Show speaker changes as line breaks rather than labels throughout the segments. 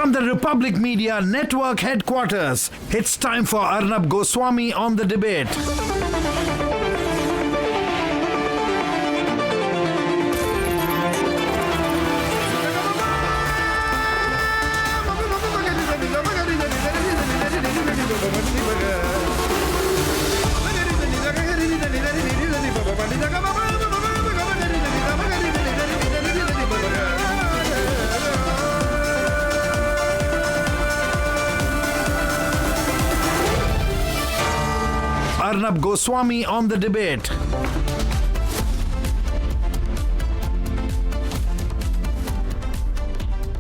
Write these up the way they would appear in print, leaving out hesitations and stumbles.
From the Republic Media Network headquarters, it's time for Arnab Goswami on the debate. Arnab Goswami on the debate.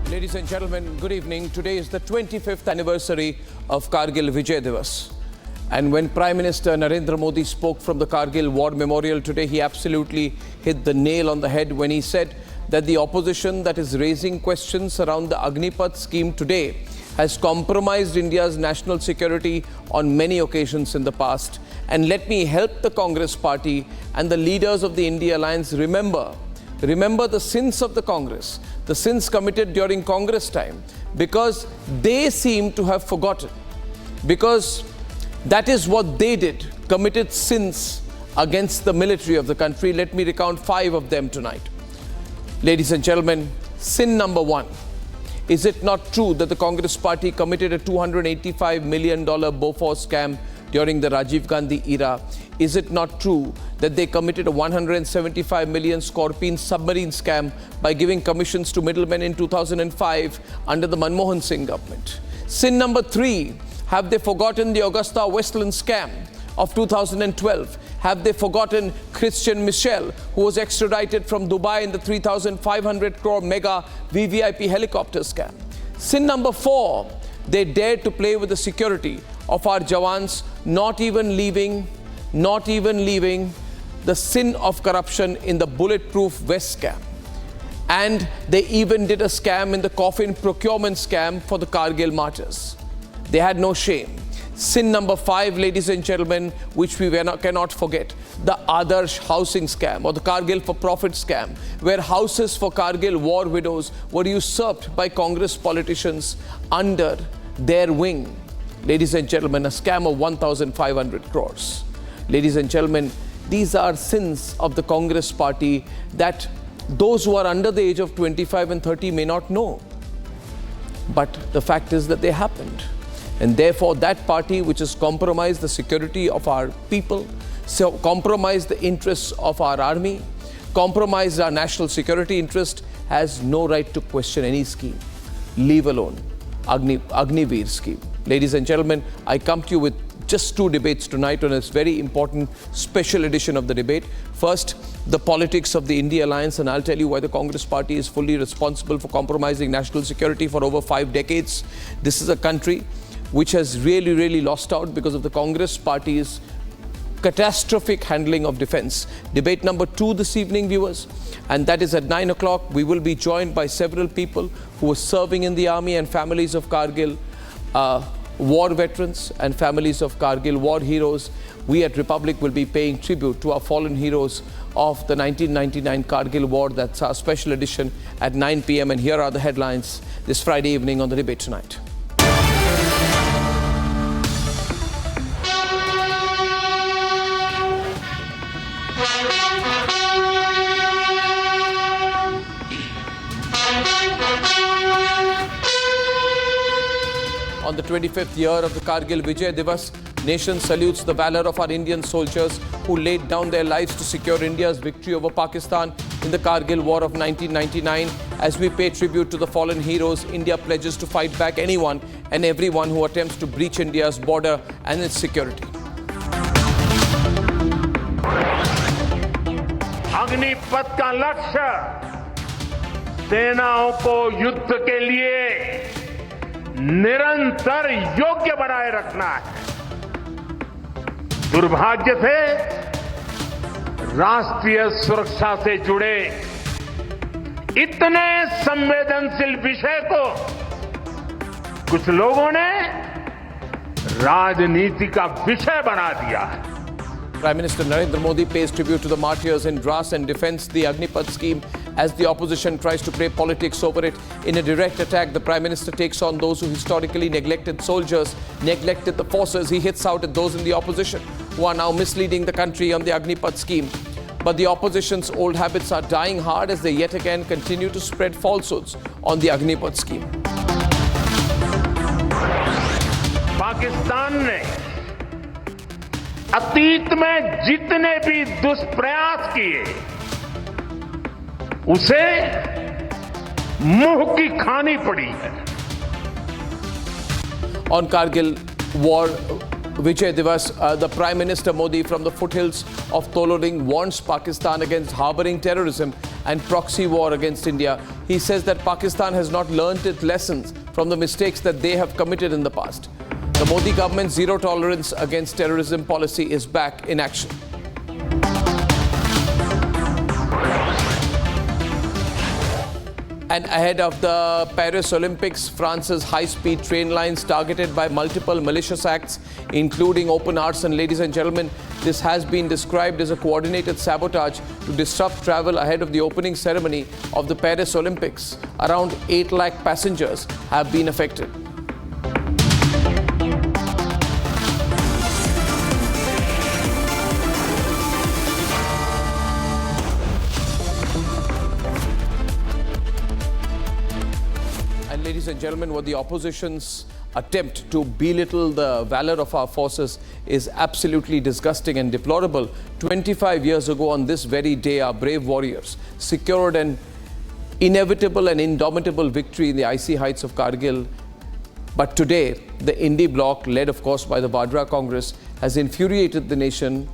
Ladies and gentlemen, good evening. Today is the 25th anniversary of Kargil Vijay Divas. And when Prime Minister Narendra Modi spoke from the Kargil War Memorial today, he absolutely hit the nail on the head when he said that the opposition that is raising questions around the Agnipath scheme today has compromised India's national security on many occasions in the past. And let me help the Congress party and the leaders of the India Alliance remember the sins of the Congress, the sins committed during Congress time, because they seem to have forgotten. Because that is what they did, committed sins against the military of the country. Let me recount 5 of them tonight. Ladies and gentlemen, sin number 1. Is it not true that the Congress party committed a $285 million Bofors scam during the Rajiv Gandhi era? Is it not true that they committed a 175 million Scorpene submarine scam by giving commissions to middlemen in 2005 under the Manmohan Singh government? Sin number 3, have they forgotten the Augusta Westland scam of 2012? Have they forgotten Christian Michel, who was extradited from Dubai in the 3,500 crore mega VVIP helicopter scam? Sin number 4, they dared to play with the security of our Jawans, not even leaving the sin of corruption in the bulletproof vest scam. And they even did a scam in the coffin procurement scam for the Kargil martyrs. They had no shame. Sin number 5, ladies and gentlemen, which we cannot forget, the Adarsh housing scam or the Kargil for profit scam, where houses for Kargil war widows were usurped by Congress politicians under their wing. Ladies and gentlemen, a scam of 1,500 crores. Ladies and gentlemen, these are sins of the Congress party that those who are under the age of 25 and 30 may not know. But the fact is that they happened. And therefore, that party which has compromised the security of our people, so compromised the interests of our army, compromised our national security interest, has no right to question any scheme, leave alone Agniveer scheme. Ladies and gentlemen, I come to you with just 2 debates tonight on this very important special edition of the debate. First, the politics of the India Alliance, and I'll tell you why the Congress party is fully responsible for compromising national security for over 5 decades. This is a country which has really lost out because of the Congress party's catastrophic handling of defense. Debate number 2 this evening, viewers, and that is at 9 o'clock. We will be joined by several people who are serving in the army and families of Kargil, war veterans and families of Kargil war heroes. We at Republic will be paying tribute to our fallen heroes of the 1999 Kargil war. That's our special edition at 9 p.m. And here are the headlines this Friday evening on the debate tonight. On the 25th year of the Kargil Vijay Divas, nation salutes the valor of our Indian soldiers who laid down their lives to secure India's victory over Pakistan in the Kargil War of 1999. As we pay tribute to the fallen heroes, India pledges to fight back anyone and everyone who attempts to breach India's border and its security.
Agnipath का लक्ष्य सेनाओं को युद्ध के लिए निरंतर योग्य बनाए रखना है। दुर्भाग्य से राष्ट्रीय सुरक्षा से जुड़े इतने संवेदनशील विषय को कुछ लोगों ने राजनीति का विषय बना दिया है।
Prime Minister Narendra Modi pays tribute to the martyrs in Dras and defends the Agnipath scheme as the opposition tries to play politics over it. In a direct attack, the Prime Minister takes on those who historically neglected soldiers, neglected the forces. He hits out at those in the opposition who are now misleading the country on the Agnipath scheme. But the opposition's old habits are dying hard as they yet again continue to spread falsehoods on the Agnipath scheme.
Pakistan ने अतीत में जितने भी दुष्प्रयास किए उसे मुंह की खानी पड़ी है.
On Kargil war Vijay Divas, the Prime Minister Modi from the foothills of Tololing warns Pakistan against harboring terrorism and proxy war against India. He says that Pakistan has not learnt its lessons from the mistakes that they have committed in the past. The Modi government's zero tolerance against terrorism policy is back in action. And ahead of the Paris Olympics, France's high-speed train lines targeted by multiple malicious acts, including open arson. Ladies and gentlemen, this has been described as a coordinated sabotage to disrupt travel ahead of the opening ceremony of the Paris Olympics. Around 8 lakh passengers have been affected. Ladies and gentlemen, what the opposition's attempt to belittle the valor of our forces is absolutely disgusting and deplorable. 25 years ago on this very day, our brave warriors secured an inevitable and indomitable victory in the icy heights of Kargil. But today, the Indy bloc, led of course by the Vadra Congress, has infuriated the nation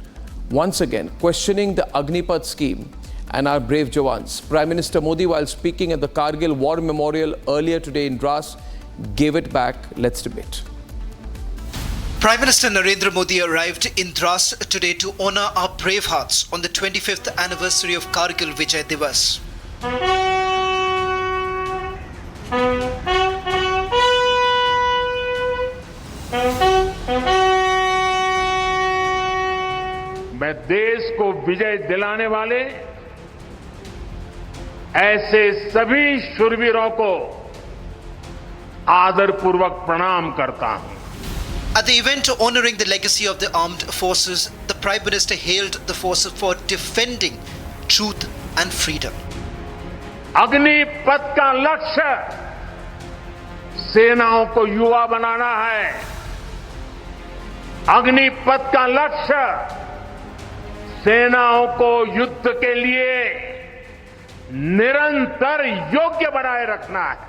once again, questioning the Agnipath scheme and our brave Jawans. Prime Minister Modi, while speaking at the Kargil War Memorial earlier today in Dras, gave it back. Let's debate.
Prime Minister Narendra Modi arrived in Dras today to honour our brave hearts on the 25th anniversary of Kargil Vijay Divas.
मैं देश को विजय दिलाने वाले ऐसे सभी शूरवीरों को आदरपूर्वक प्रणाम करता हूं.
At the event honouring the legacy of the armed forces, the Prime Minister hailed the forces for defending truth and freedom.
Agnipath का लक्ष्य सेनाओं को युवा बनाना है. अग्निपथ का लक्ष्य सेनाओं को युद्ध के लिए निरंतर योग्य बनाए रखना है.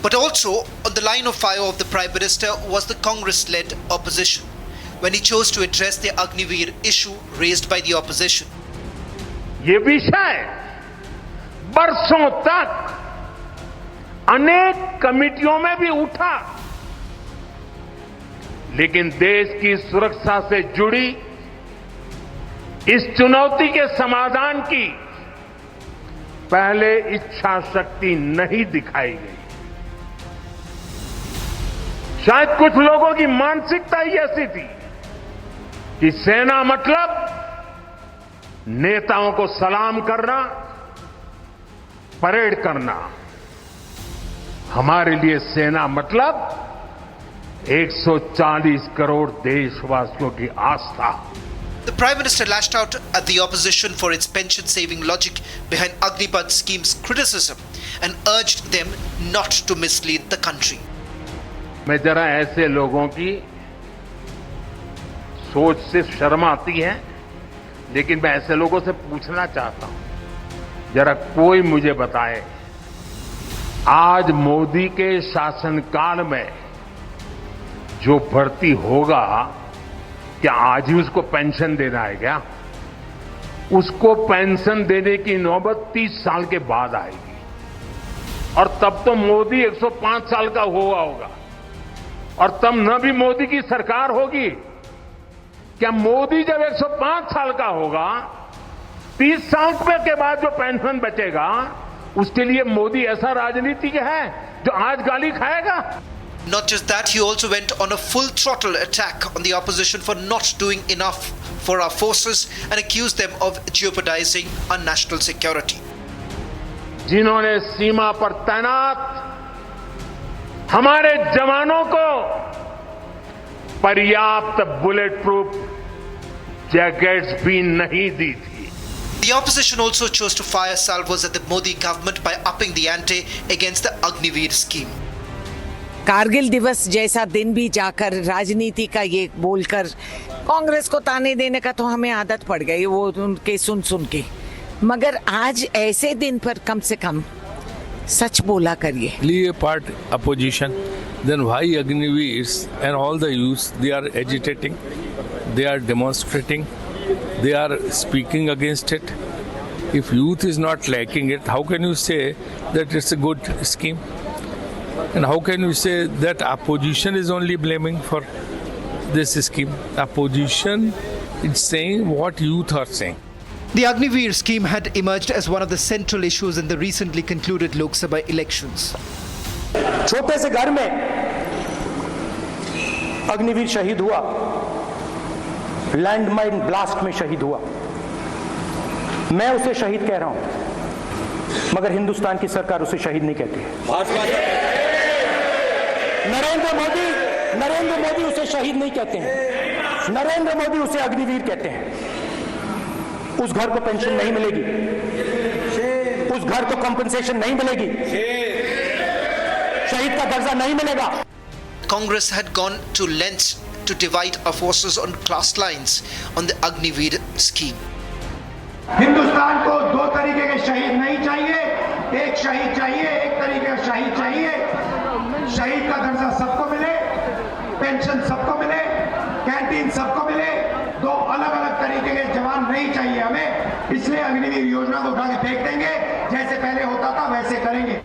But also, on the line of fire of the Prime Minister was the Congress-led opposition, when he chose to address the Agniveer issue raised by the opposition.
ये विषय बरसों तक अनेक कमिटियों में भी उठा, लेकिन देश की सुरक्षा से जुड़ी इस चुनौती के समाधान की पहले इच्छा शक्ति नहीं दिखाई गई. शायद कुछ लोगों की मानसिकता ही ऐसी थी कि सेना मतलब नेताओं को सलाम करना, परेड करना. हमारे लिए सेना मतलब 140 करोड़ देशवासियों की आस्था.
The Prime Minister lashed out at the opposition for its pension-saving logic behind Agnipath scheme's criticism and urged them not to mislead the country.
मैं जरा ऐसे लोगों की सोच से शर्म आती है, लेकिन मैं ऐसे लोगों से पूछना चाहता हूं, जरा कोई मुझे बताए, आज मोदी के शासनकाल में जो भर्ती होगा, क्या आज ही उसको पेंशन देना है क्या? उसको पेंशन देने की नौबत 30 साल के बाद आएगी, और तब तो मोदी 105 साल का हुआ होगा, और तब न भी मोदी की सरकार होगी. क्या मोदी जब 105 साल का होगा, 30 साल के बाद जो पेंशन बचेगा, उसके लिए मोदी ऐसा राजनीतिक है जो आज गाली खाएगा?
Not just that, he also went on a full throttle attack on the opposition for not doing enough for our forces and accused them of jeopardizing our national security.
जिन्होंने सीमा पर तैनात हमारे जवानों को पर्याप्त बुलेट प्रूफ जैकेट्स भी नहीं दी थी।
The opposition also chose to fire salvos at the Modi government by upping the ante against the Agniveer scheme.
Kargil दिवस जैसा दिन भी जाकर राजनीति का ये बोलकर कांग्रेस को ताने देने का तो हमें आदत पड़ गई वो उनके सुन के, मगर आज ऐसे दिन पर कम से कम सच बोला करिए।
Leave apart opposition, then why Agniveers and all the youths, they are agitating, they are demonstrating, they are speaking against it. If youth is not liking it, how can you say that it's a good scheme? And how can you say that opposition is only blaming for this scheme? Opposition is saying what youth are saying.
The Agniveer scheme had emerged as one of the central issues in the recently concluded Lok Sabha elections.
छोटे से घर में अग्निवीर शहीद हुआ, landmine blast में शहीद हुआ। मैं उसे शहीद कह रहा हूं, मगर हिंदुस्तान की सरकार उसे शहीद नहीं कहती। नरेंद्र मोदी उसे शहीद नहीं कहते हैं, नरेंद्र मोदी उसे अग्निवीर कहते हैं। उस घर को पेंशन नहीं मिलेगी, उस घर को कंपनसेशन नहीं मिलेगी, शहीद का दर्जा नहीं मिलेगा।
Congress had gone to lengths to divide our forces on class lines on the Agniveer scheme.
Hindustan को दो तरीके के शहीद नहीं चाहिए, एक शहीद चाहिए, एक तरीके का शहीद चाहिए। शहीद का दर्जा सबको मिले, पेंशन सबको मिले, कैंटीन सबको मिले। दो अलग अलग तरीके के जवान नहीं चाहिए हमें, इसलिए अग्निवीर योजना को उठा के फेंक देंगे, जैसे पहले होता था वैसे करेंगे।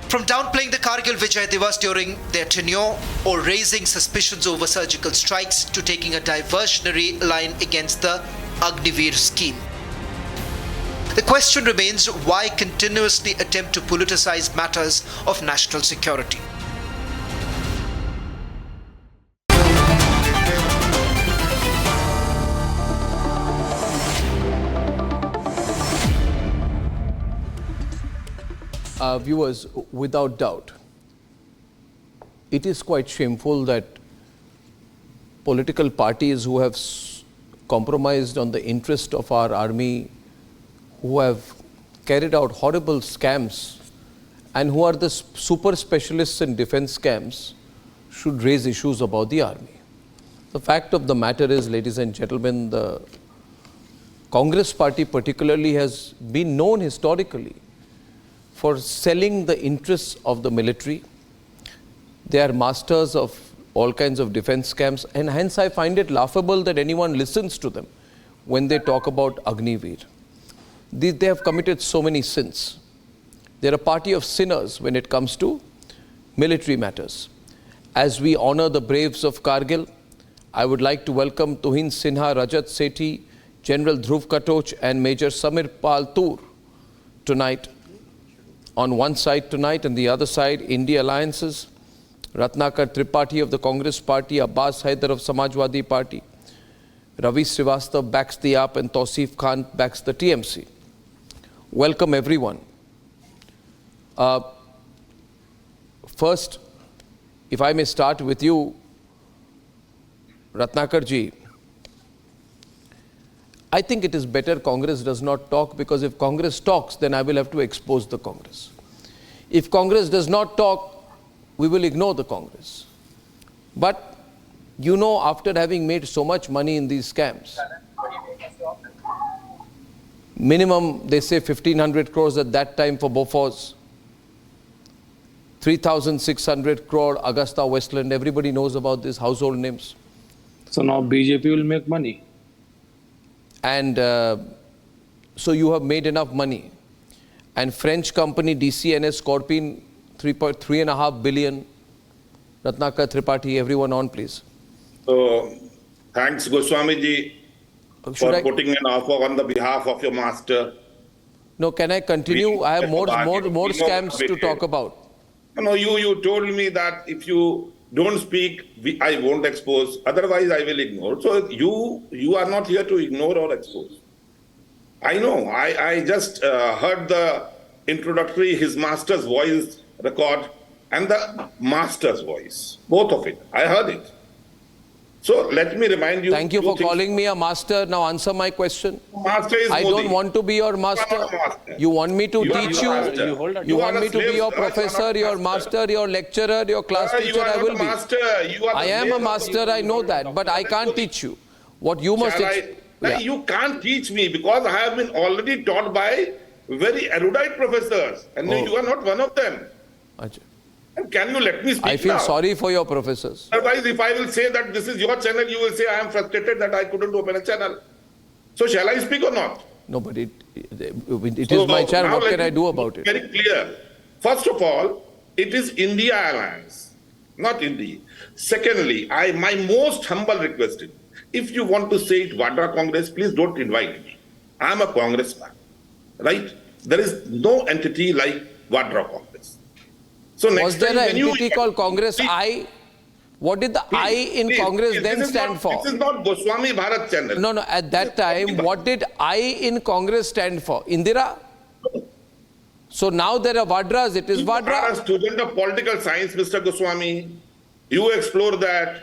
From downplaying the Kargil Vijay Divas during their tenure or raising suspicions over surgical strikes to taking a diversionary line against the Agniveer scheme. The question remains why continuously attempt to politicize matters of national security.
Viewers, without doubt, it is quite shameful that political parties who have compromised on the interest of our army, who have carried out horrible scams and who are the super specialists in defense scams, should raise issues about the army. The fact of the matter is, ladies and gentlemen, the Congress party particularly has been known historically for selling the interests of the military. They are masters of all kinds of defense scams, and hence I find it laughable that anyone listens to them when they talk about Agniveer. They have committed so many sins. They're a party of sinners when it comes to military matters. As we honor the braves of Kargil, I would like to welcome Tuhin Sinha, Rajat Sethi, General Dhruv Katoch and Major Samir Pal Tur tonight. On one side tonight, and the other side, India Alliances, Ratnakar Tripathi of the Congress Party, Abbas Haider of Samajwadi Party, Ravi Srivastav backs the AAP, and Tausif Khan backs the TMC. Welcome everyone. First, if I may start with you, Ratnakar ji, I think it is better Congress does not talk, because if Congress talks, then I will have to expose the Congress. If Congress does not talk, we will ignore the Congress. But you know, after having made so much money in these scams, minimum they say 1,500 crores at that time for Bofors, 3,600 crore Augusta Westland, everybody knows about these household names.
So now BJP will make money.
And so you have made enough money. And French company DCNS Scorpion, 3.5 billion. Ratnakar Tripathi, everyone on, please.
So, thanks Goswami ji for putting an offer on the behalf of your master.
No, can I continue? I have more scams to talk about.
No, you told me that if you don't speak, I won't expose. Otherwise, I will ignore. So you are not here to ignore or expose. I know. I just heard the introductory, his master's voice record and the master's voice, both of it. I heard it. So let me remind you.
Thank you for
2 things.
calling me a master. Now answer my question.
Master is
I
Modi.
don't want to be your master.
You are not a master.
You want me to
You are
teach
not a
you?
master.
You
You
want
are
me
a
to be
slave,
your
sir. You are
professor,
not a
your
master.
master, your lecturer, your class
Sir,
teacher? I
you
will
are
be.
the master. You are the
I am a
slave.
master. I know that, but I can't teach you. What you must. Yeah.
You can't teach me because I have been already taught by very erudite professors, and
Oh.
you are not one of them.
Achha.
And can you let me speak
I feel
now?
sorry for your professors.
Otherwise, if I will say that this is your channel, you will say I am frustrated that I couldn't open a channel. So shall I speak or not?
No, but it is my channel.
Now
What
let
can I
me
do
be
about it?
Very clear. First of all, it is India Alliance, not India. Secondly, my most humble request is, if you want to say it Vadra Congress, please don't invite me. I am a congressman, right? There is no entity like Vadra Congress. So next
Was there
time
an
when you-
entity called Congress
Please,
I? What did the I in
please,
Congress
please,
then
this is
stand
not-
for?
This is not Goswami Bharat channel.
No, at that time, what did I in Congress stand for? Indira? So now there are Vadras, it is
You are a
Vadra.
student of political science, Mr. Goswami. You explore that.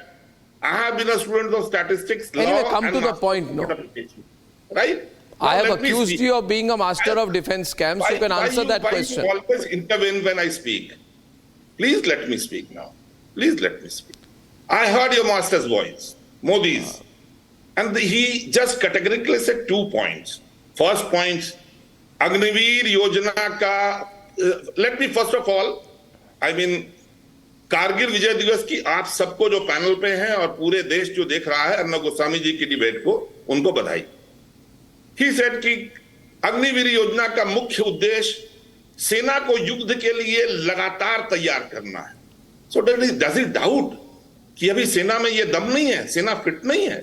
I have been a student of statistics,
Anyway,
law,
come
and
to the
master
point, no.
of education. Right?
I
Now
have
let me
accused
speak.
you of being a master of defense scams. You can answer that question.
Why you always intervene when I speak? Please let me speak now. Please let me speak. I heard your master's voice, Modi's. And he just categorically said 2 points. First point, Agniveer Yojana ka, let me first of all, Kargil विजय दिवस की आप सबको जो panel पे हैं और पूरे देश जो देख रहा है अर्नब गोस्वामी जी की डिबेट को, उनको बधाई। He said कि अग्निवीर योजना का मुख्य उद्देश्य सेना को युद्ध के लिए लगातार तैयार करना है। So does it doubt कि अभी सेना में ये दम नहीं है, सेना फिट नहीं है,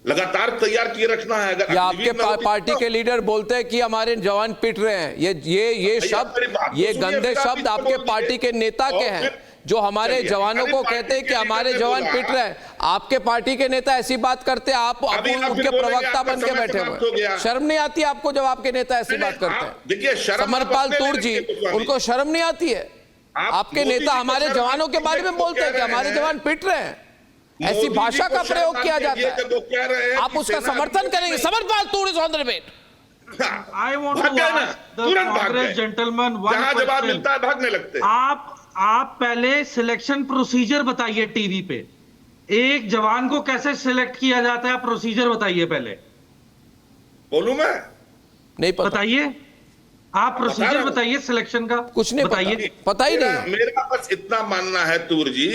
लगातार तैयार किए रखना है। अगर
या आपके पार्टी के लीडर बोलते हैं कि हमारे जवान पिट रहे हैं, ये शब्द, ये गंदे शब्द आपके पार्टी के नेता के हैं जो हमारे जवानों को कहते हैं कि हमारे जवान पिट रहे हैं। आपके पार्टी के नेता ऐसी बात करते हैं, आप उनके प्रवक्ता बन के बैठे हुए। शर्म नहीं आती आपको जब आपके नेता ऐसी बात करते हैं?
देखिए,
समरपाल तूर जी, उनको शर्म नहीं आती है? आपके नेता हमारे जवानों के बारे में बोलते हैं कि हमारे जवान पिट रहे हैं, ऐसी भाषा का प्रयोग किया जाता है। आप उसका समर्थन करेंगे? Samarpal Toor is on the debate.
I want to ask the Congress gentleman one
जहां जवाब
question.
मिलता है भागने लगते हैं।
आप पहले सिलेक्शन प्रोसीजर बताइए टीवी पे, एक जवान को कैसे सिलेक्ट किया जाता है, प्रोसीजर बताइए पहले।
बोलूं मैं?
नहीं पता।
बताइए, आप प्रोसीजर बताइए सिलेक्शन का।
कुछ नहीं
बताइए।
पता ही नहीं।
मेरा बस इतना मानना है तूर जी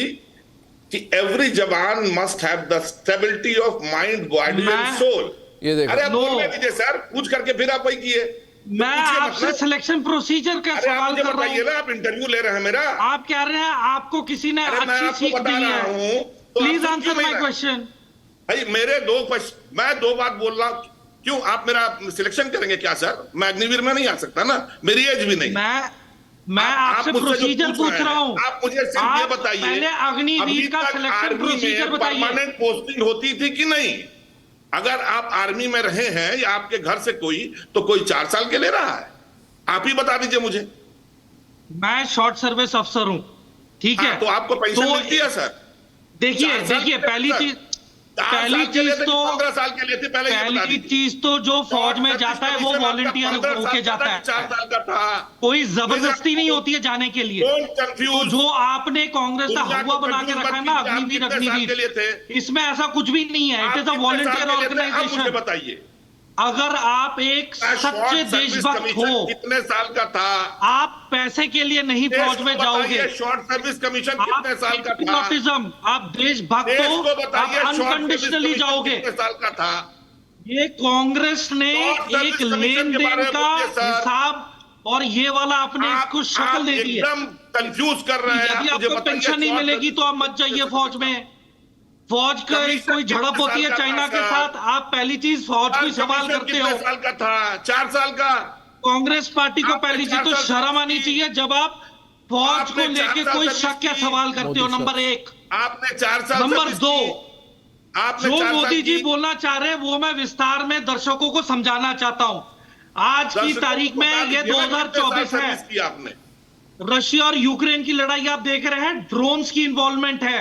कि every jawan must have the stability of mind, body and soul.
ये देखो,
अरे आप बोलने दीजिए सर, पूछ करके फिर आप वही किए।
मैं आपसे सिलेक्शन प्रोसीजर का सवाल कर रहा हूँ।
ना, आप इंटरव्यू ले रहे हैं मेरा।
आप कह रहे हैं आपको किसी ने अच्छी सीख दी है। Please answer my question.
भाई मेरे मैं 2 बात बोल रहा हूँ। क्यों आप मेरा सिलेक्शन करेंगे क्या सर? मैं अग्निवीर में नहीं आ सकता ना, मेरी एज भी नहीं।
मैं आपसे प्रोसीजर पूछ रहा हूँ।
आप मुझे सिर्फ ये बताइए,
पहले अग्निवीर का सिलेक्शन प्रोसीजर बताइए।
परमानेंट पोस्टिंग होती थी कि नहीं? अगर आप आर्मी में रहे हैं या आपके घर से तो कोई 4 साल के ले रहा है? आप ही बता दीजिए मुझे।
मैं शॉर्ट सर्विस अफसर हूं, ठीक है?
तो आपको पेंशन मिलती है सर?
देखिए पहली चीज तो
15 साल के लिए थी।
पहली चीज तो जो फौज में जाता है वो वॉलंटियर होके जाता है,
4 साल का था।
कोई जबरदस्ती नहीं होती है जाने के लिए। तो जो आपने कांग्रेस का हवा बना के रखा है ना अग्निवीर, इसमें ऐसा कुछ भी नहीं है। It is a volunteer organisation.
बताइए,
अगर आप एक सच्चे देशभक्त हो,
कितने साल का था?
आप पैसे के लिए नहीं फौज में जाओगे।
शॉर्ट सर्विस कमीशन कितने साल का था?
आप देशभक्त हो, आप अनकंडीशनली जाओगे।
कितने साल का था?
ये कांग्रेस ने एक लेन देन का हिसाब और ये वाला आपने इसको शक्ल दे दी है।
एकदम कंफ्यूज कर रहे हैं।
यदि आपको पेंशन नहीं मिलेगी तो आप मत जाइए फौज में। फौज का कोई झड़प होती है चाइना के साथ, आप पहली चीज फौज को सवाल करते हो।
4 साल का था? 4 साल का?
कांग्रेस पार्टी को पहली चीज तो शर्म आनी चाहिए जब आप फौज को लेके कोई शक या सवाल करते हो। नंबर 1।
आपने 4 साल।
नंबर 2, जो मोदी जी बोलना चाह रहे हैं वो मैं विस्तार में दर्शकों को समझाना चाहता हूं। आज की तारीख में ये 2024 है,
आपने
रशिया और यूक्रेन की लड़ाई आप देख रहे हैं, ड्रोन्स की इन्वॉल्वमेंट है।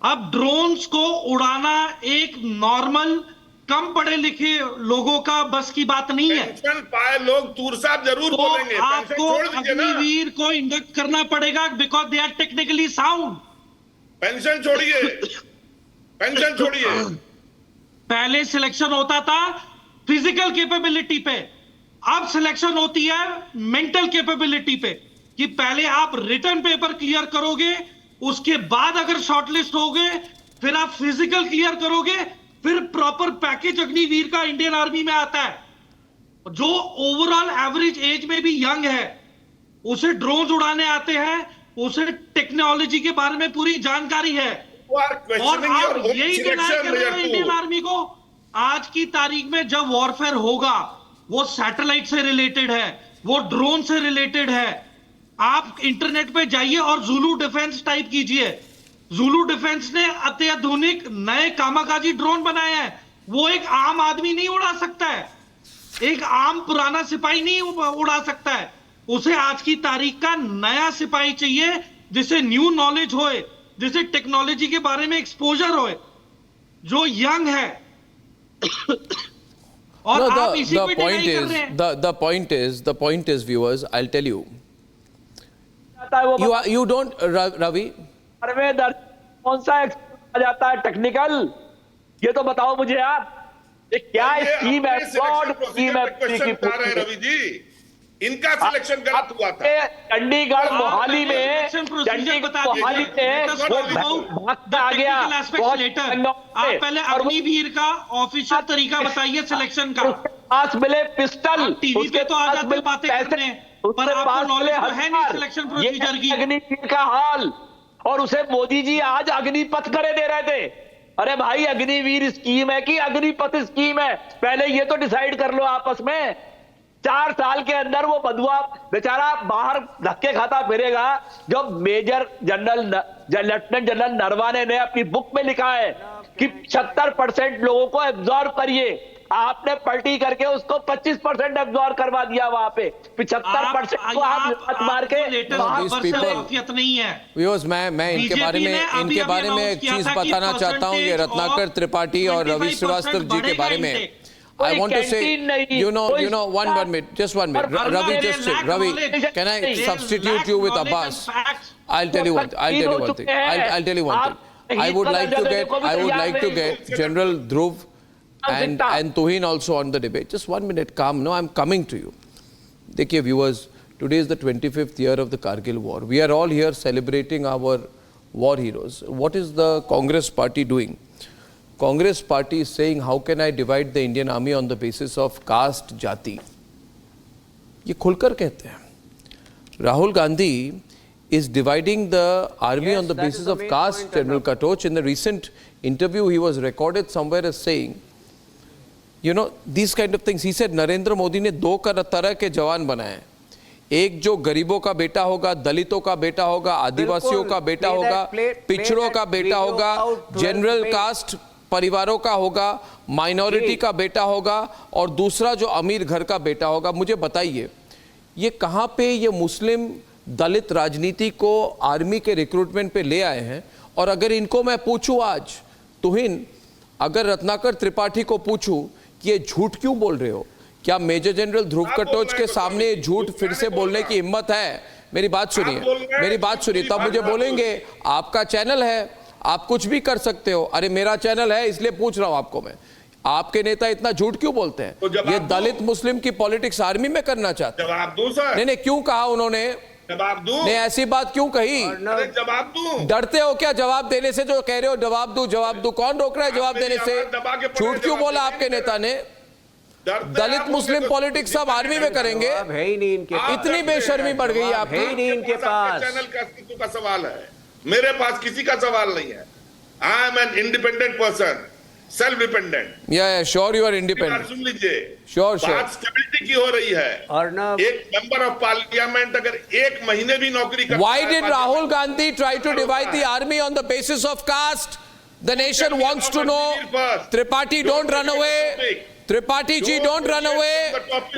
अब ड्रोन्स को उड़ाना एक नॉर्मल कम पढ़े लिखे लोगों का बस की बात नहीं है।
पेंशन पाए लोग तूर साहब जरूर बोलेंगे,
तो आपको अग्निवीर को इंडक्ट करना पड़ेगा because they are technically sound.
Pension छोड़िए, पेंशन छोड़िए।
पहले सिलेक्शन होता था फिजिकल कैपेबिलिटी पे, अब सिलेक्शन होती है मेंटल कैपेबिलिटी पे, कि पहले आप रिटर्न पेपर क्लियर करोगे, उसके बाद अगर शॉर्टलिस्ट होगे, फिर आप फिजिकल क्लियर करोगे, फिर प्रॉपर पैकेज अग्निवीर का इंडियन आर्मी में आता है। जो ओवरऑल एवरेज एज में भी यंग है, उसे ड्रोन उड़ाने आते हैं, उसे टेक्नोलॉजी के बारे में पूरी जानकारी है, और आप यही डिनाई कर रहे हैं इंडियन आर्मी को। आज की तारीख में जब वॉरफेयर होगा, वो सैटेलाइट से रिलेटेड है, वो ड्रोन से रिलेटेड है। आप इंटरनेट पे जाइए और जुलू डिफेंस टाइप कीजिए। जुलू डिफेंस ने अत्याधुनिक नए कामाकाजी ड्रोन बनाए हैं। वो एक आम आदमी नहीं उड़ा सकता है, एक आम पुराना सिपाही नहीं उड़ा सकता है। उसे आज की तारीख का नया सिपाही चाहिए, जिसे न्यू नॉलेज होए, जिसे टेक्नोलॉजी के बारे में एक्सपोजर होए, जो यंग है। और
No,
आप इसी पे डिनाई कर रहे हैं।
the point is, viewers, I'll tell you. You don't, Ravi.
में कौन सा आ जाता है टेक्निकल, ये तो बताओ मुझे आप। ये क्या स्कीम है, फ्रॉड स्कीम है
रवि जी। इनका सिलेक्शन गलत हुआ था।
चंडीगढ़ मोहाली में, चंडीगढ़ मोहाली में भागता आ गया।
आप पहले अग्निवीर का ऑफिशियल तरीका बताइए सिलेक्शन का।
पास मिले पिस्टल,
टीवी पे तो आ जाते बातें करने, पर आपको नॉलेज तो है नहीं सिलेक्शन प्रोसीजर की।
अग्निवीर का हाल, और उसे मोदी जी आज अग्निपथ करे दे रहे थे। अरे भाई, अग्निवीर स्कीम है कि अग्निपथ स्कीम है, पहले ये तो डिसाइड कर लो आपस में। 4 साल के अंदर वो बधुआ बेचारा बाहर धक्के खाता फिरेगा। जो major general lieutenant general Naravane ने अपनी बुक में लिखा है कि 76% लोगों को एब्जॉर्ब करिए, आपने पलटी करके उसको 25% एब्जॉर्ब करवा दिया। वहां पे 75% को आप मार के
नहीं है।
व्यूअर्स, मैं इनके बारे में एक चीज बताना चाहता हूं। ये रत्नाकर त्रिपाठी और रवि श्रीवास्तव जी के बारे में I want to say, you know, one minute, just one minute. Ravi, can I substitute you with Abbas? I'll tell you one thing. I'll tell you one thing. I would like to get General Dhruv and Tuhin also on the debate. Just 1 minute, calm. No, I'm coming to you. Dekhiye viewers, today is the 25th year of the Kargil war. We are all here celebrating our war heroes. What is the Congress party doing? Congress party is saying, how can I divide the Indian army on the basis of caste, jati? ये खुलकर कहते हैं। Rahul Gandhi is dividing the army on the basis of caste, General Katoch. In the recent interview, he was recorded somewhere as saying, you know, these kind of things. He said, Narendra Modi ने 2 तरह के जवान बनाए हैं। एक जो गरीबों का बेटा होगा, दलितों का बेटा होगा, आदिवासियों का बेटा होगा, पिछड़ों का बेटा होगा, जनरल कास्ट परिवारों का होगा, माइनॉरिटी का बेटा होगा, और दूसरा जो अमीर घर का बेटा होगा। मुझे बताइए, ये कहां पे ये मुस्लिम दलित राजनीति को आर्मी के रिक्रूटमेंट पे ले आए हैं? और अगर इनको मैं पूछूं आज, तुहिन, अगर रत्नाकर त्रिपाठी को पूछूं कि ये झूठ क्यों बोल रहे हो, क्या मेजर जनरल ध्रुव कटोच के सामने झूठ फिर से बोलने की हिम्मत है? मेरी बात सुनिए, तब मुझे बोलेंगे आपका चैनल है, आप कुछ भी कर सकते हो। अरे मेरा चैनल है, इसलिए पूछ रहा हूं आपको मैं, आपके नेता इतना झूठ क्यों बोलते हैं? ये दलित मुस्लिम की पॉलिटिक्स आर्मी में करना चाहते हैं।
जवाब दो सर।
नहीं, क्यों कहा उन्होंने?
जवाब दूं?
नहीं, ऐसी बात क्यों कही?
जवाब दूं?
डरते हो क्या जवाब देने से? जो कह रहे हो जवाब दूं, कौन रोक रहा है जवाब देने से? झूठ क्यों बोला आपके नेता ने? दलित मुस्लिम पॉलिटिक्स सब आर्मी में करेंगे? इतनी बेशर्मी बढ़ गई आपकी।
इनके पास चैनल का अस्तित्व का सवाल है, मेरे पास किसी का सवाल नहीं है। I am an independent person, self dependent.
या श्योर यू आर इंडिपेंडेंट।
सुन लीजिए,
श्योर
बात स्टेबिलिटी की हो रही है। एक मेंबर ऑफ पार्लियामेंट अगर 1 महीने भी नौकरी करता है।
Why did Rahul Gandhi try to divide the army on the basis of caste? The nation wants to know. Tripathi, don't run away. Tripathi ji, don't run away.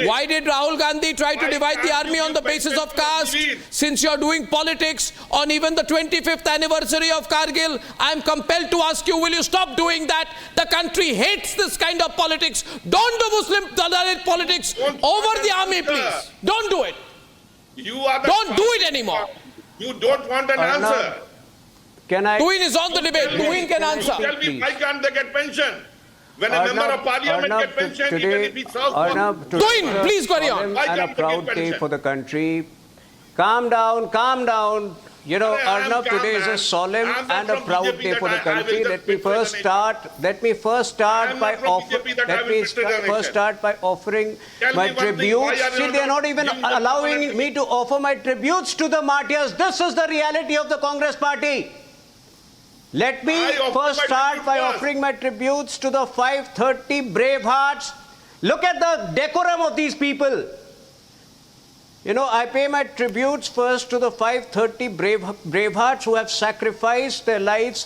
Why did Rahul Gandhi try to divide the army on the basis of caste? Since you're doing politics on even the 25th anniversary of Kargil, I'm compelled to ask you, will you stop doing that? The country hates this kind of politics. Don't do Muslim Dalit politics over the army, please. Don't do it. Don't do it anymore.
You don't want an answer.
Can I?
Tuin is on the debate. Tuin can answer.
Tell me, why can't they get pension? When a member of parliament gets pension, even if he serves
Tuin, please carry on.
And a proud day for the country. Calm down, calm down. You know, Arnab, today is a solemn and a proud day for the country. Let me first start by offering my tributes. See, they are not even allowing me to offer my tributes to the martyrs. This is the reality of the Congress party. Let me first start by offering my tributes to the 530 brave hearts. Look at the decorum of these people. You know, I pay my tributes first to the 530 brave hearts who have sacrificed their lives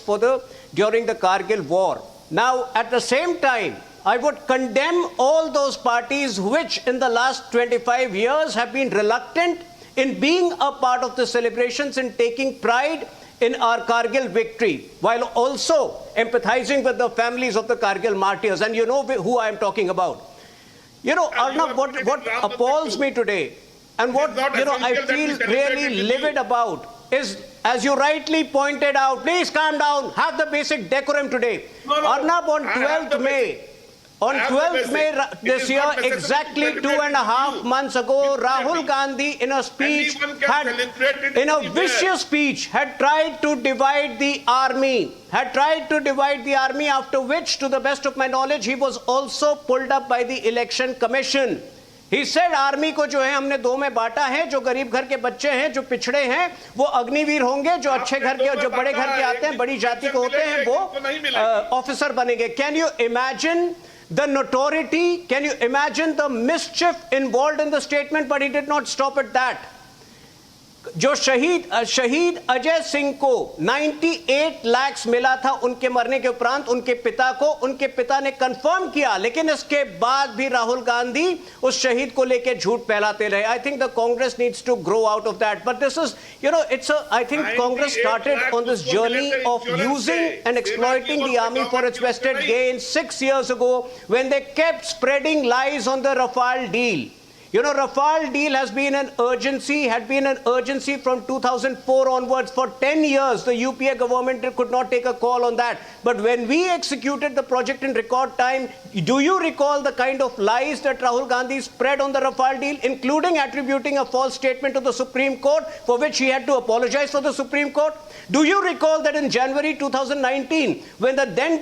during the Kargil war. Now, at the same time, I would condemn all those parties which in the last 25 years have been reluctant in being a part of the celebrations and taking pride in our Kargil victory, while also empathizing with the families of the Kargil martyrs. And you know who I am talking about. You know, Arnab, what appalls me today, and what I feel really livid about, is, as you rightly pointed out, please calm down, have the basic decorum today. Arnab, on 12th May, this year, exactly 2.5 months ago, Rahul Gandhi, in a speech, vicious speech, had tried to divide the army. After which, to the best of my knowledge, he was also pulled up by the Election Commission. He said, army को जो है हमने दो में बांटा है, जो गरीब घर के बच्चे हैं, जो पिछड़े हैं, वो अग्निवीर होंगे, जो अच्छे घर के और जो बड़े घर के आते हैं, बड़ी जाति को होते हैं, वो ऑफिसर बनेंगे. Can you imagine the notoriety? Can you imagine the mischief involved in the statement? But he did not stop at that. जो शहीद अजय सिंह को 98 लाख मिला था उनके मरने के उपरांत उनके पिता ने कंफर्म किया, लेकिन इसके बाद भी राहुल गांधी उस शहीद को लेकर झूठ फैलाते रहे. I think the Congress needs to grow out of that. But this is, I think Congress started on this journey of using and exploiting the army for its vested gains 6 years ago when they kept spreading lies on the Rafale deal. You know, Rafale deal had been an urgency from 2004 onwards. For 10 years, the UPA government could not take a call on that. But when we executed the project in record time, do you recall the kind of lies that Rahul Gandhi spread on the Rafale deal, including attributing a false statement to the Supreme Court, for which he had to apologize for the Supreme Court? Do you recall that in January 2019, when the then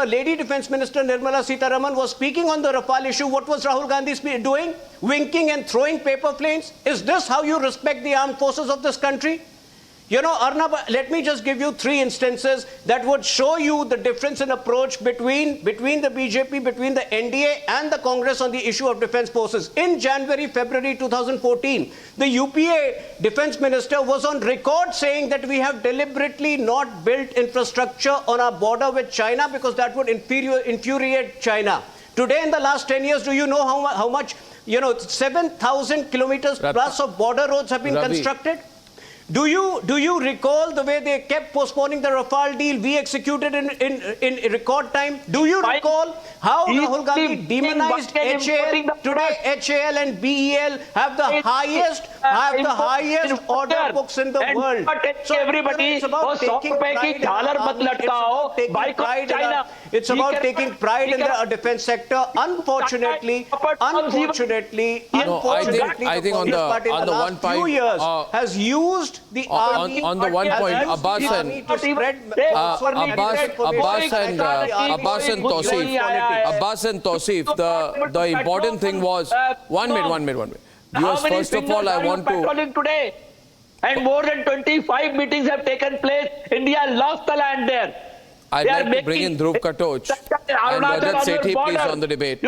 Lady Defense Minister Nirmala Sitharaman was speaking on the Rafale issue, what was Rahul Gandhi doing? Winking and throwing paper planes? Is this how you respect the armed forces of this country? You know, Arnab, let me just give you 3 instances that would show you the difference in approach between the BJP, between the NDA and the Congress on the issue of defense forces. In February 2014, the UPA defense minister was on record saying that we have deliberately not built infrastructure on our border with China because that would infuriate China. Today, in the last 10 years, do you know how much, 7,000 kilometers plus of border roads have been constructed? Do you recall the way they kept postponing the Rafale deal? We executed in record time. Do you recall how Rahul Gandhi demonized HAL? Today, HAL and BEL have the highest order books in the world. So everybody, it's about taking pride. It's about taking pride in the defense sector. Unfortunately,
I think on the one point,
few years has used the army
on the one point, Abbas and Tausif, the important thing was, one minute. Viewers, first of all, I want to...
Today, and more than 25 meetings have taken place. India lost the land there.
I'd like to bring in Dhruv Katoch and Rajat Sethi, please, on the debate.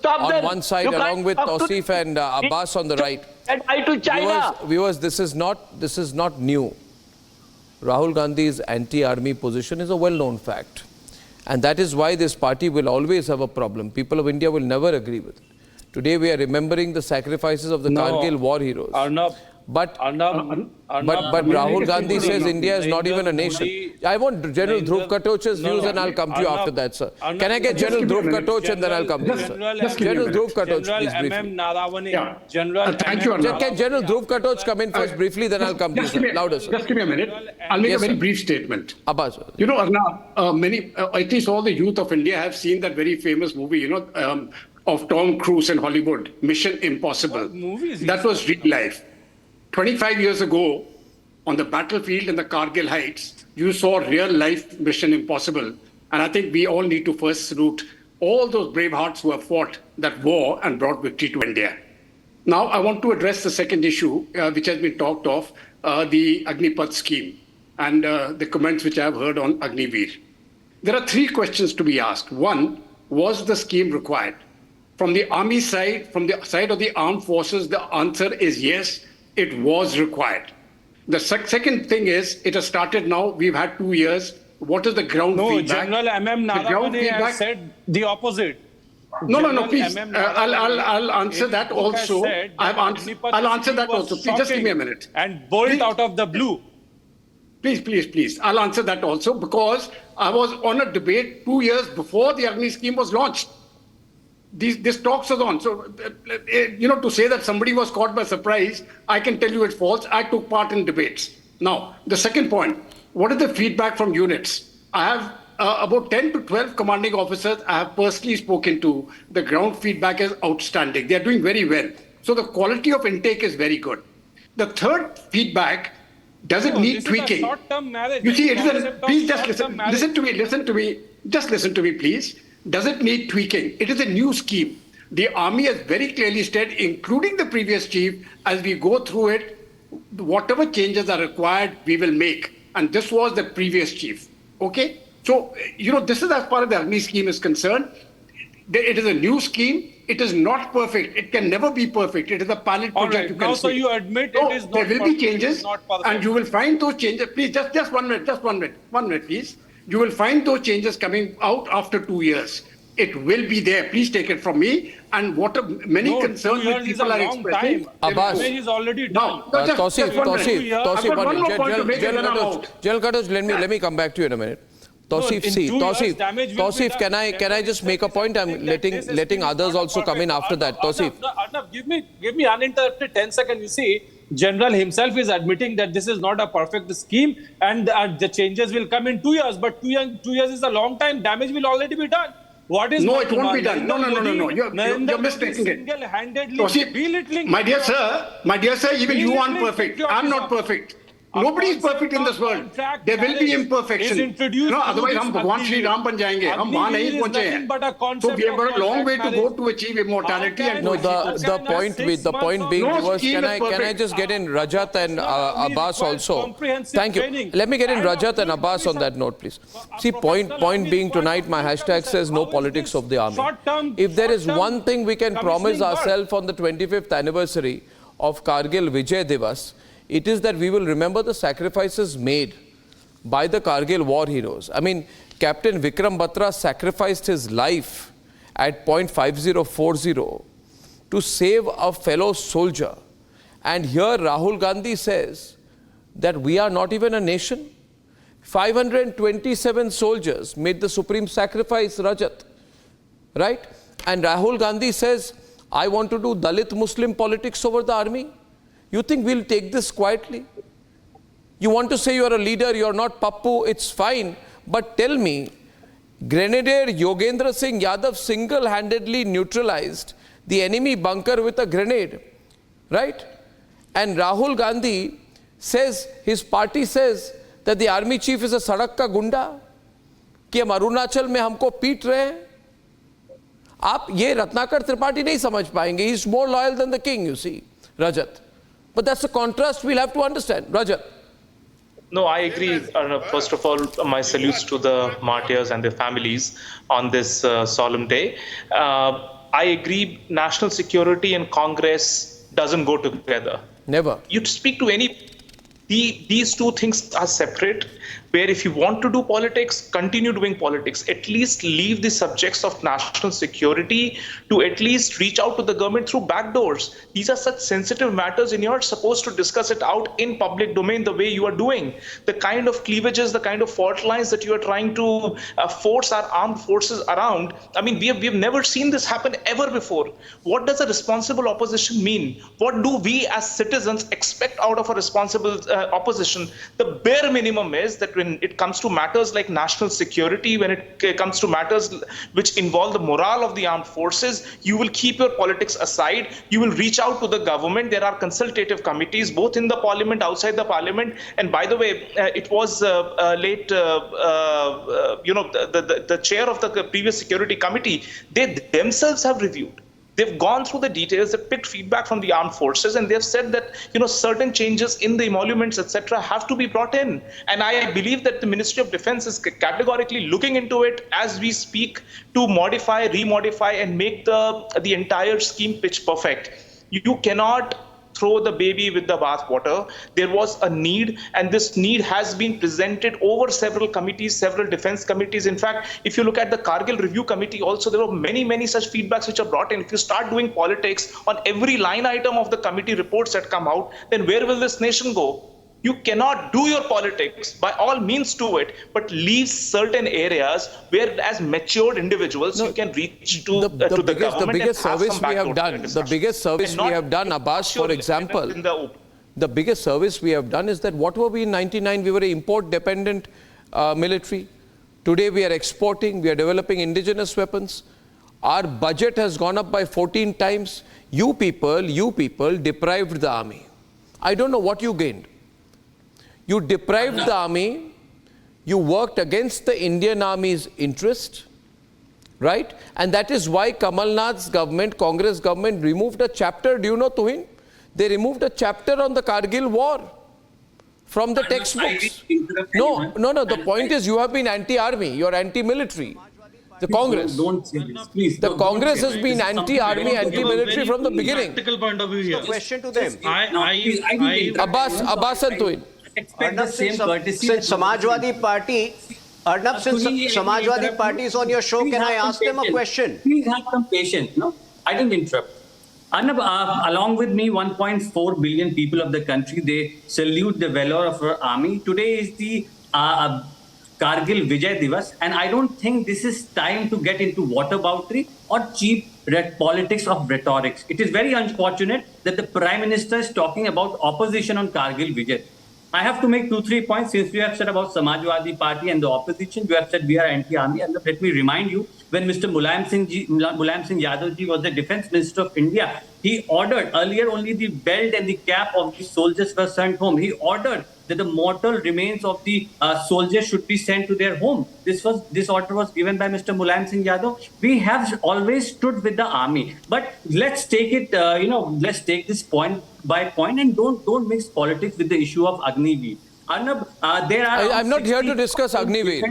On one side, along with Tausif and Abbas on the right.
And to China.
Viewers, this is not new. Rahul Gandhi's anti-army position is a well-known fact. And that is why this party will always have a problem. People of India will never agree with it. Today we are remembering the sacrifices of the Kargil war heroes. But Rahul Gandhi says India is not even a nation. I want General Dhruv Katoch's views and I'll come to you after that, sir. Can I get General Dhruv Katoch and then I'll come to you, sir? General Dhruv Katoch, please, briefly.
Thank you, Arnab.
Can General Dhruv Katoch come in first briefly, then I'll come to you, sir. Louder, sir.
Just give me a minute. I'll make a very brief statement.
Abbas.
You know, Arnab, at least all the youth of India have seen that very famous movie, of Tom Cruise in Hollywood, Mission Impossible. That was real life. 25 years ago, on the battlefield in the Kargil Heights, you saw real life Mission Impossible. And I think we all need to first salute all those brave hearts who have fought that war and brought victory to India. Now, I want to address the second issue, which has been talked of, the Agnipath scheme and the comments which I have heard on Agniveer. There are three questions to be asked. One, was the scheme required? From the army side, from the side of the armed forces, the answer is yes, it was required. The second thing is, it has started now. We've had 2 years. What is the ground feedback?
General M.M. Naravane has said the opposite.
No, please. I'll answer that also. I'll answer that also. Please, just give me a minute.
And bolt out of the blue.
Please. I'll answer that also because I was on a debate 2 years before the Agni scheme was launched. This talks was on. So, to say that somebody was caught by surprise, I can tell you it's false. I took part in debates. Now, the second point, what is the feedback from units? I have about 10 to 12 commanding officers I have personally spoken to. The ground feedback is outstanding. They are doing very well. So the quality of intake is very good. The third feedback, does it need tweaking? You see, please just listen to me. Just listen to me, please. Does it need tweaking? It is a new scheme. The army has very clearly said, including the previous chief, as we go through it, whatever changes are required, we will make. And this was the previous chief. Okay? So, this is as far as the Agni scheme is concerned. It is a new scheme. It is not perfect. It can never be perfect. It is a pilot project.
Right. Now, so you admit it is not perfect.
There will be changes, and you will find those changes. Please, just 1 minute. 1 minute, please. You will find those changes coming out after 2 years. It will be there. Please take it from me. And what many concerns that people are expressing.
Abbas,
is already done.
Tosif, General Katoch, let me come back to you in a minute. Tosif, can I just make a point? I'm letting others also come in after that. Tosif.
Arnab, give me uninterrupted 10 seconds. You see, General himself is admitting that this is not a perfect scheme and the changes will come in 2 years. But 2 years is a long time. Damage will already be done. What is
no, it won't be done. No. You're mistaking it.
Belittling.
My dear sir, even you aren't perfect. I'm not perfect. Nobody is perfect in this world. There will be imperfection. Otherwise, हम भगवान श्री राम बन जाएंगे. हम वहाँ नहीं पहुँचे हैं. So we have got a long way to go to achieve immortality.
No, the point being was, can I just get in Rajat and Abbas also? Thank you. Let me get in Rajat and Abbas on that note, please. See, point being tonight, my hashtag says no politics of the army. If there is one thing we can promise ourselves on the 25th anniversary of Kargil Vijay Divas, it is that we will remember the sacrifices made by the Kargil war heroes. I mean, Captain Vikram Batra sacrificed his life at point 5040 to save a fellow soldier. And here Rahul Gandhi says that we are not even a nation. 527 soldiers made the supreme sacrifice, Rajat. Right? And Rahul Gandhi says, I want to do Dalit Muslim politics over the army. You think we'll take this quietly? You want to say you're a leader, you're not Pappu, it's fine. But tell me, Grenadier Yogendra Singh Yadav single-handedly neutralized the enemy bunker with a grenade, right? And Rahul Gandhi says, his party says that the army chief is a sadak ka gunda, कि हम अरुणाचल में हमको पीट रहे हैं. आप ये रत्नाकर त्रिपाठी नहीं समझ पाएंगे. He is more loyal than the king, you see, Rajat. But that's a contrast we'll have to understand. Rajat.
No, I agree. First of all, my salutes to the martyrs and their families on this solemn day. I agree, national security and Congress doesn't go together.
Never.
You speak to any These two things are separate, where if you want to do politics, continue doing politics. At least leave the subjects of national security to at least reach out to the government through back doors. These are such sensitive matters, and you're supposed to discuss it out in public domain the way you are doing. The kind of cleavages, the kind of fault lines that you are trying to force our armed forces around. I mean, we have never seen this happen ever before. What does a responsible opposition mean? What do we as citizens expect out of a responsible opposition? The bare minimum is that when it comes to matters like national security, when it comes to matters which involve the morale of the armed forces, you will keep your politics aside. You will reach out to the government. There are consultative committees, both in the parliament, outside the parliament. And by the way, it was late, the chair of the previous security committee, they themselves have reviewed. They've gone through the details, they've picked feedback from the armed forces, and they've said that, certain changes in the emoluments, etc., have to be brought in. And I believe that the Ministry of Defense is categorically looking into it as we speak to modify, remodify, and make the entire scheme pitch perfect. You cannot throw the baby with the bathwater. There was a need, and this need has been presented over several committees, several defense committees. In fact, if you look at the Kargil Review Committee also, there were many such feedbacks which are brought in. If you start doing politics on every line item of the committee reports that come out, then where will this nation go? You cannot do your politics, by all means do it, but leave certain areas where, as matured individuals, you can reach to the government.
The biggest service we have done, Abbas, for example, the biggest service we have done is that what were we in 99? We were an import-dependent military. Today we are exporting, we are developing indigenous weapons. Our budget has gone up by 14 times. You people deprived the army. I don't know what you gained. You deprived the army, you worked against the Indian Army's interest, right? And that is why Kamal Nath's government, Congress government, removed a chapter. Do you know, Tuhin? They removed a chapter on the Kargil war from the textbooks. No, the point is you have been anti-army, you're anti-military. The Congress.
Don't say this, please.
The Congress has been anti-army, anti-military from the beginning.
Practical point of view here.
Question to them.
Abbas and Tuhin.
Expect the same courtesy.
Since Samajwadi Party, Arnab, since Samajwadi Party is on your show, can I ask them a question?
Please have some patience. No, I didn't interrupt. Arnab, along with me, 1.4 billion people of the country, they salute the valor of our army. Today is the Kargil Vijay Divas, and I don't think this is time to get into whataboutery or cheap politics of rhetorics. It is very unfortunate that the Prime Minister is talking about opposition on Kargil Vijay. I have to make 2-3 points. Since you have said about Samajwadi Party and the opposition, you have said we are anti-army. And let me remind you, when Mr. Mulayam Singh Yadav ji was the Defense Minister of India, he ordered, earlier only the belt and the cap of the soldiers were sent home. He ordered that the mortal remains of the soldiers should be sent to their home. This order was given by Mr. Mulayam Singh Yadav. We have always stood with the army. But let's take it, let's take this point by point and don't mix politics with the issue of Agniveer. Arnab,
I'm not here to discuss Agniveer.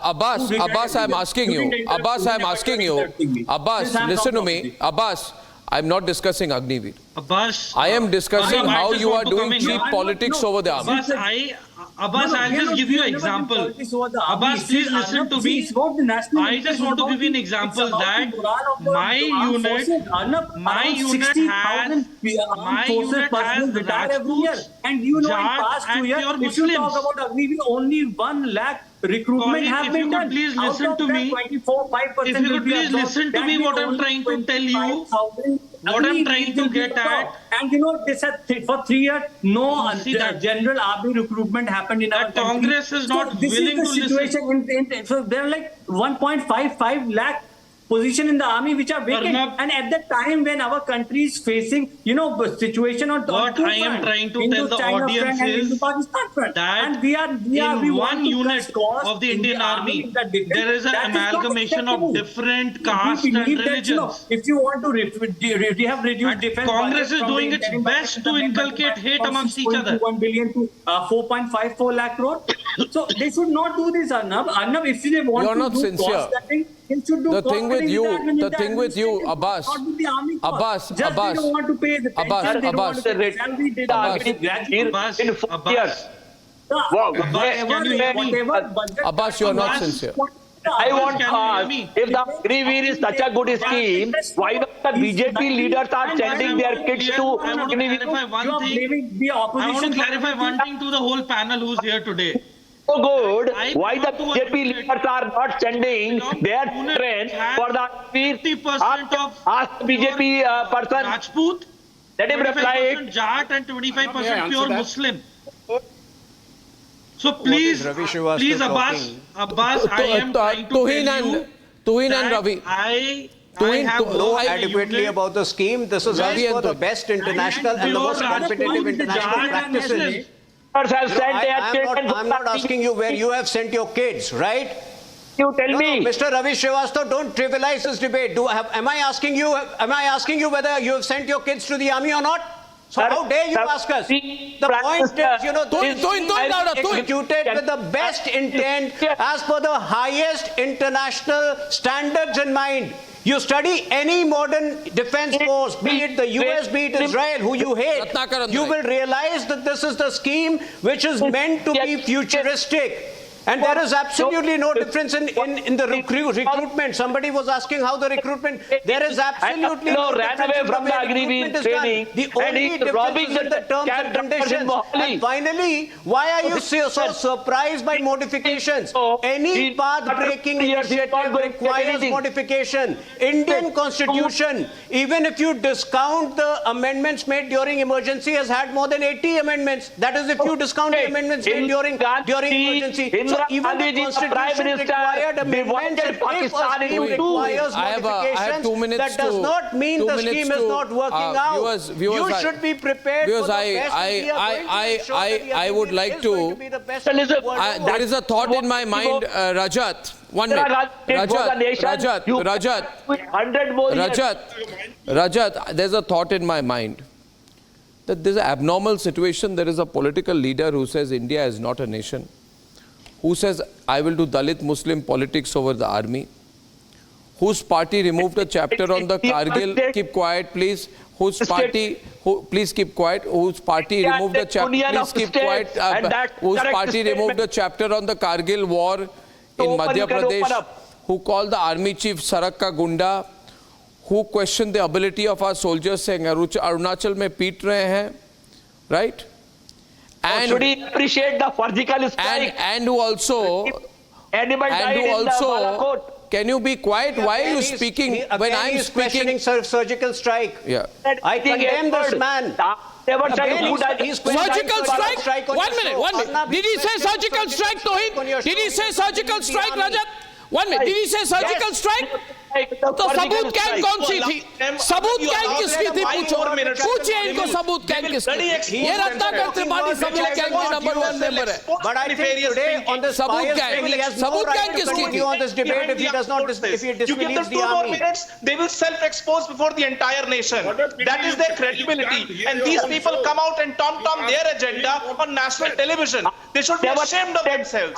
Abbas, I'm asking you. Abbas, listen to me. Abbas, I'm not discussing Agniveer.
Abbas,
I am discussing how you are doing cheap politics over the army.
Abbas, I'll just give you an example. Abbas, please listen to me. I just want to give you an example that my unit has Rajputs,
and you know in
Jat
past 2
and
years,
pure
if you talk
Muslims.
about Agniveer, only 1 lakh recruitment have been done.
Please listen to me. If you could please listen to me, what I'm trying to tell you, what I'm trying to get at.
And they said for 3 years, no general army recruitment happened in our country.
Congress is not willing to listen.
So there are like 1.55 lakh position in the army which are vacant, and at the time when our country is facing situation on
what I am trying to tell the audience is that in one unit of the Indian Army there is an amalgamation of different castes and religions.
If you want to have reduced defense,
Congress is doing its best to inculcate hate amongst each other.
1 billion to 4.54 lakh crore. So they should not do this, Arnab. Arnab, if they want
You're
to
not
do
sincere.
cost cutting, they should do
The
cost
thing with
cutting
you,
the
the thing with you,
administration,
Abbas,
not with the army cost.
Abbas,
Just
Abbas,
they don't want to pay the
Abbas,
pension, they don't want
Abbas,
to pay the salary, they don't want to pay graduate.
In 4 years. Wow.
Whatever budget.
Abbas, you're not sincere.
I want to ask, if the Agniveer is such a good scheme, why not the BJP leaders are sending their kids to Agniveer?
The
I want to
opposition.
clarify one thing to the whole panel who's here today.
So good, why the BJP leaders are not sending their friends for the Agniveer?
50% of
Ask BJP person,
Rajput,
let him reply
25%
it.
Jat and 25% pure Muslim. So please, Abbas, I am trying to
Tuhin
tell you
and
that
Ravi.
I
Tuhin,
have
know
worked
adequately
unit
about the scheme. This is as per the best international and the most competitive international practices.
Have sent their
I'm not asking you where you have sent your kids, right?
You tell me.
No, Mr. Ravi Srivastava, don't trivialize this debate. Am I asking you whether you have sent your kids to the army or not? So how dare you ask us? The point is, executed with the best intent as per the highest international standards in mind. You study any modern defense force, be it the US, be it Israel, who you hate, you will realize that this is the scheme which is meant to be futuristic. And there is absolutely no difference in the recruitment. Somebody was asking how the recruitment. There is absolutely no
ran away from the Agniveer training.
The only difference is in the terms and conditions. And finally, why are you so surprised by modifications? Any path-breaking initiative requires modification. Indian Constitution, even if you discount the amendments made during emergency, has had more than 80 amendments. That is if you discount the amendments made during emergency. So even the Constitution required amendments. If a scheme requires modifications,
2 minutes
that does not mean the scheme is not working out. You should be prepared for the best.
I would like to. There is a thought in my mind, Rajat. 1 minute. Rajat, there's a thought in my mind that there's an abnormal situation. There is a political leader who says India is not a nation, who says I will do Dalit Muslim politics over the army, whose party removed a chapter on the Kargil. Keep quiet, please. Whose party? Please keep quiet. Whose party removed a chapter? Please keep quiet. Whose party removed a chapter on the Kargil war in Madhya Pradesh? Who called the army chief Sarak ka Gunda? Who questioned the ability of our soldiers, saying Arunachal mein peet rahe hain, right?
And should he appreciate the surgical strike?
And who also, can you be quiet? Why are you speaking when I'm speaking?
Surgical strike.
Yeah.
I condemn this man.
Surgical strike? 1 minute. Did he say surgical strike, Tuhin? Did he say surgical strike, Rajat? 1 minute. Did he say surgical strike? तो सबूत camp कौन सी थी? सबूत camp किसकी थी? पूछिए इनको सबूत कैंप किसकी? ये रत्नाकर त्रिपाठी सबूत कैंप के नंबर 1 मेंबर है.
But I think today on this
सबूत कैंप किसकी थी?
On this debate, if he does not, if he disbelieves the army,
2 more minutes, they will self-expose before the entire nation. That is their credibility. And these people come out and tom their agenda on national television. They should be ashamed of themselves.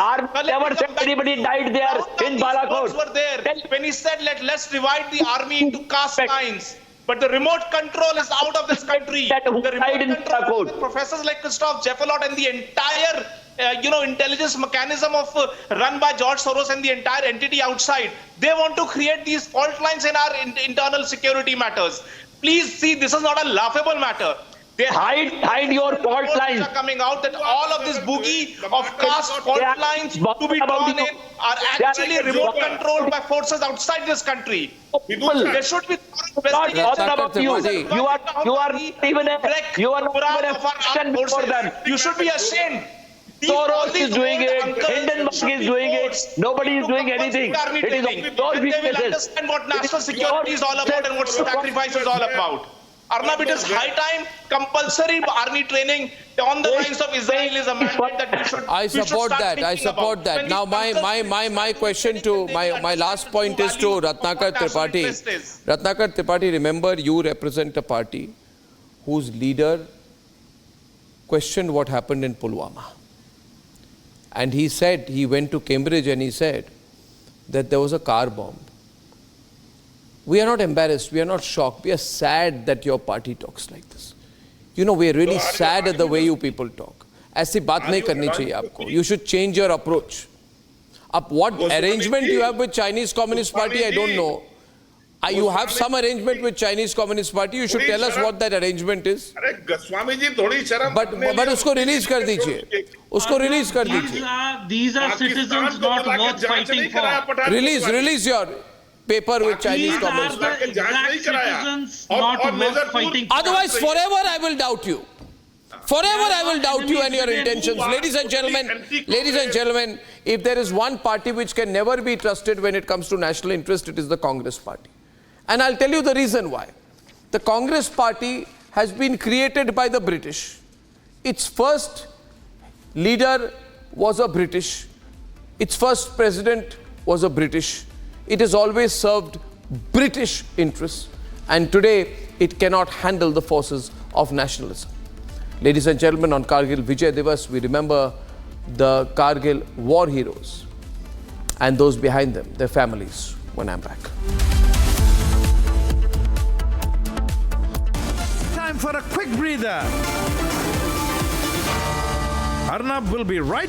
Never said anybody died there in Balakot.
Were there when he said let's divide the army into caste lines. But the remote control is out of this country. The remote control with professors like Christoph Jeffelot and the entire intelligence mechanism of run by George Soros and the entire entity outside. They want to create these fault lines in our internal security matters. Please see, this is not a laughable matter. They
hide your fault lines.
Coming out that all of this boogie of caste fault lines to be drawn in are actually remote controlled by forces outside this country. There should be
you are even a fraction before them.
You should be ashamed.
Soros is doing it, Hindenburg is doing it, nobody is doing anything. It is all
they will understand what national security is all about and what sacrifice is all about. Arnab, it is high time compulsory army training on the lines of Israel is a mandate that we should.
I support that. I support that. Now my question to my last point is to Ratnakar Tripathi. Ratnakar Tripathi, remember you represent a party whose leader questioned what happened in Pulwama. And he said, he went to Cambridge and he said that there was a car bomb. We are not embarrassed, we are not shocked, we are sad that your party talks like this. You know, we are really sad at the way you people talk. ऐसी बात नहीं करनी चाहिए आपको. You should change your approach. Up what arrangement you have with Chinese Communist Party, I don't know. You have some arrangement with Chinese Communist Party. You should tell us what that arrangement is.
अरे गोस्वामी जी थोड़ी शर्म.
But उसको release कर दीजिए. उसको release कर दीजिए.
These are citizens not worth fighting for.
Release your paper with Chinese Communist Party.
These are the exact citizens not worth fighting for.
Otherwise, forever I will doubt you. Forever I will doubt you and your intentions. Ladies and gentlemen, if there is one party which can never be trusted when it comes to national interest, it is the Congress Party. And I'll tell you the reason why. The Congress Party has been created by the British. Its first leader was a British. Its first president was a British. It has always served British interests. And today, it cannot handle the forces of nationalism. Ladies and gentlemen, on Kargil Vijay Divas, we remember the Kargil war heroes and those behind them, their families, when I'm back.
Time for a quick breather. Arnab will be right